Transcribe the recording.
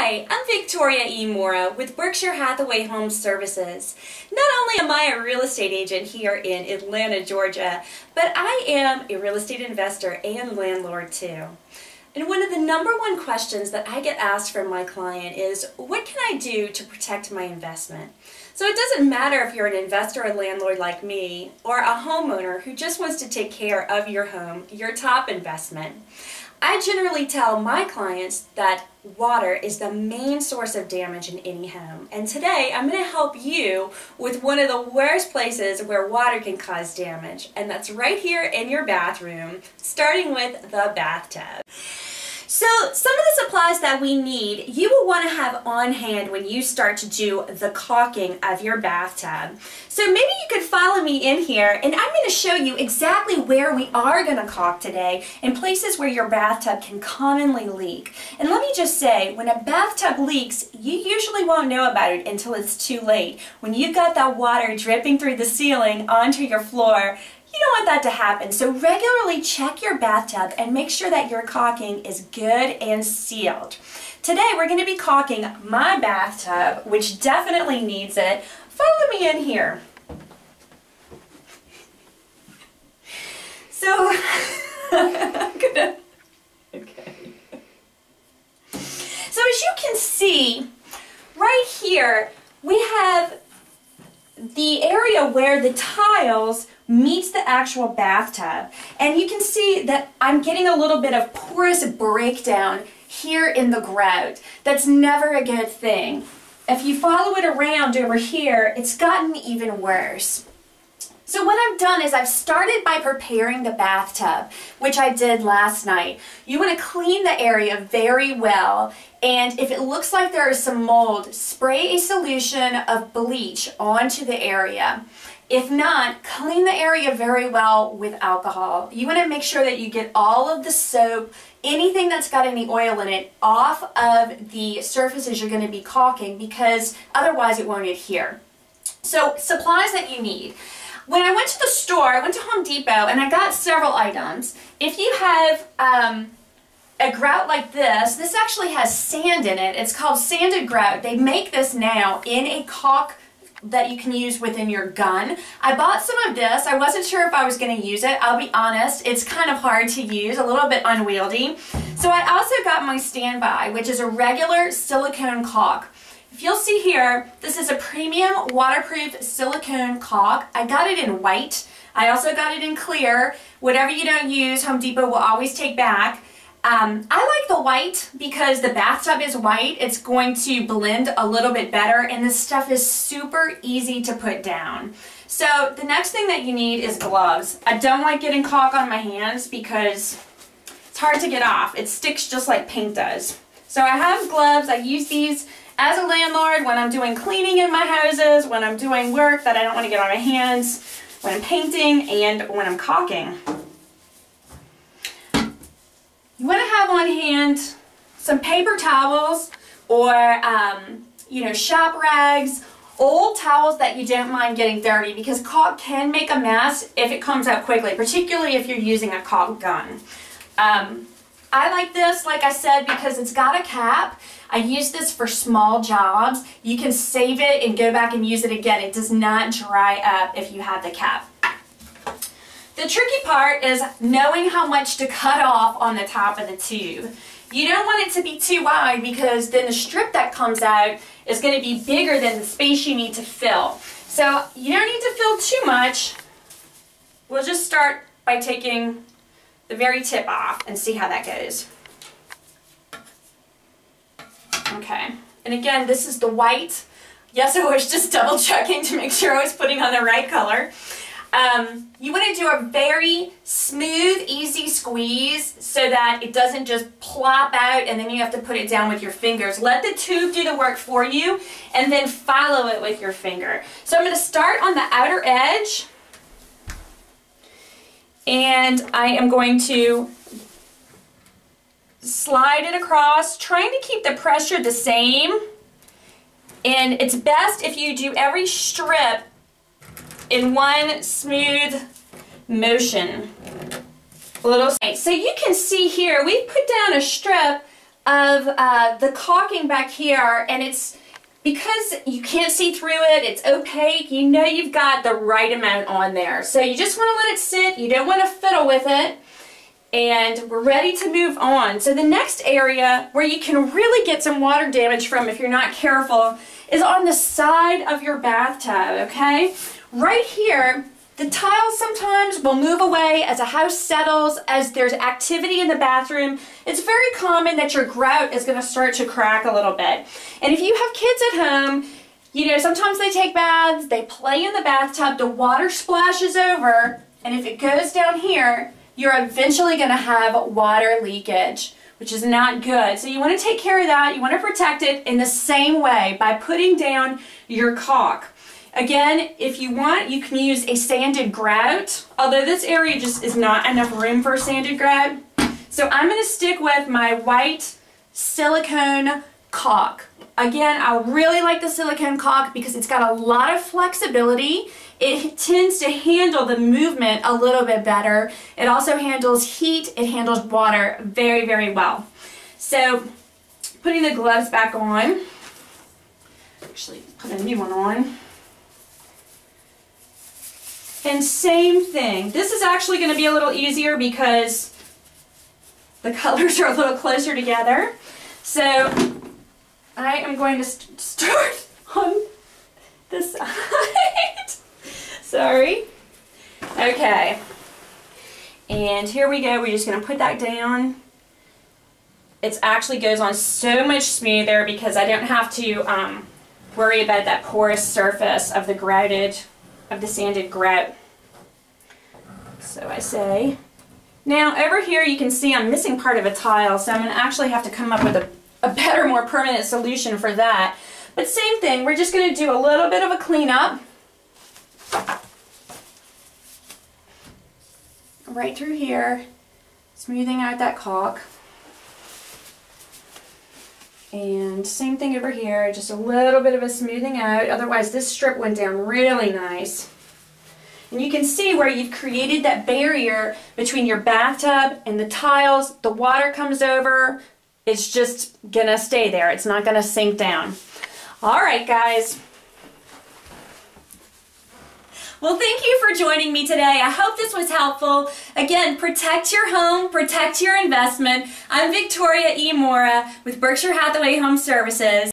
Hi, I'm Victoria E. Mora with Berkshire Hathaway HomeServices. Not only am I a real estate agent here in Atlanta, Georgia, but I am a real estate investor and landlord too. And one of the #1 questions that I get asked from my client is, what can I do to protect my investment? So it doesn't matter if you're an investor or landlord like me, or a homeowner who just wants to take care of your home, your top investment. I generally tell my clients that water is the main source of damage in any home. And today I'm going to help you with one of the worst places where water can cause damage. And that's right here in your bathroom, starting with the bathtub. So some of the supplies that we need, you will want to have on hand when you start to do the caulking of your bathtub. So maybe you could follow me in here, and I'm going to show you exactly where we are going to caulk today in places where your bathtub can commonly leak. And let me just say, when a bathtub leaks, you usually won't know about it until it's too late. When you've got that water dripping through the ceiling onto your floor, you don't want that to happen. So regularly check your bathtub and make sure that your caulking is good and sealed. Today we're going to be caulking my bathtub, which definitely needs it. Follow me in here. So I'm gonna, okay. So as you can see, right here we have the area where the tiles meets the actual bathtub, and you can see that I'm getting a little bit of porous breakdown here in the grout. That's never a good thing. If you follow it around over here, it's gotten even worse. So what I've done is I've started by preparing the bathtub, which I did last night. You want to clean the area very well, and if it looks like there is some mold, spray a solution of bleach onto the area. If not, clean the area very well with alcohol. You want to make sure that you get all of the soap, anything that's got any oil in it, off of the surfaces you're going to be caulking, because otherwise it won't adhere. So supplies that you need. When I went to the store, I went to Home Depot and I got several items. If you have a grout like this actually has sand in it. It's called sanded grout. They make this now in a caulk that you can use within your gun. I bought some of this. I wasn't sure if I was going to use it. I'll be honest, it's kind of hard to use, a little bit unwieldy. So I also got my standby, which is a regular silicone caulk. If you'll see here, this is a premium waterproof silicone caulk. I got it in white. I also got it in clear. Whatever you don't use, Home Depot will always take back. I like the white because the bathtub is white. It's going to blend a little bit better, and this stuff is super easy to put down. So the next thing that you need is gloves. I don't like getting caulk on my hands because it's hard to get off. It sticks just like paint does. So I have gloves. I use these as a landlord when I'm doing cleaning in my houses, when I'm doing work that I don't want to get on my hands, when I'm painting, and when I'm caulking. You want to have on hand some paper towels or, you know, shop rags, old towels that you don't mind getting dirty, because caulk can make a mess if it comes out quickly, particularly if you're using a caulk gun. I like this, like I said, because it's got a cap. I use this for small jobs. You can save it and go back and use it again. It does not dry up if you have the cap. The tricky part is knowing how much to cut off on the top of the tube. You don't want it to be too wide, because then the strip that comes out is going to be bigger than the space you need to fill. So you don't need to fill too much. We'll just start by taking the very tip off and see how that goes. Okay, and again, this is the white. Yes, I was just double checking to make sure I was putting on the right color. You want to do a very smooth, easy squeeze so that it doesn't just plop out and then you have to put it down with your fingers. Let the tube do the work for you and then follow it with your finger. So I'm going to start on the outer edge, and I am going to slide it across, trying to keep the pressure the same. And it's best if you do every strip in one smooth motion. So you can see here, we've put down a strip of the caulking back here, and it's because you can't see through it, it's opaque, you know you've got the right amount on there. So you just want to let it sit, you don't want to fiddle with it, and we're ready to move on. So the next area where you can really get some water damage from if you're not careful is on the side of your bathtub, okay? Right here, the tiles sometimes will move away as a house settles, as there's activity in the bathroom. It's very common that your grout is going to start to crack a little bit. And if you have kids at home, you know, sometimes they take baths, they play in the bathtub, the water splashes over, and if it goes down here, you're eventually going to have water leakage, which is not good. So you want to take care of that. You want to protect it in the same way by putting down your caulk. Again, if you want, you can use a sanded grout, although this area just is not enough room for a sanded grout. So I'm going to stick with my white silicone caulk. Again, I really like the silicone caulk because it's got a lot of flexibility. It tends to handle the movement a little bit better. It also handles heat, it handles water very, very well. So, putting the gloves back on, actually put a new one on. And same thing. This is actually going to be a little easier because the colors are a little closer together. So I am going to start on this side. Sorry. Okay. And here we go. We're just going to put that down. It actually goes on so much smoother because I don't have to worry about that porous surface of the sanded grout. So I say, now over here you can see I'm missing part of a tile, so I'm going to actually have to come up with a better, more permanent solution for that. But same thing, we're just going to do a little bit of a cleanup. Right through here, smoothing out that caulk. And same thing over here, just a little bit of a smoothing out, otherwise this strip went down really nice. And you can see where you've created that barrier between your bathtub and the tiles. The water comes over, it's just gonna stay there, it's not gonna sink down. Alright guys. Well, thank you for joining me today. I hope this was helpful. Again, protect your home, protect your investment. I'm Victoria E. Mora with Berkshire Hathaway HomeServices.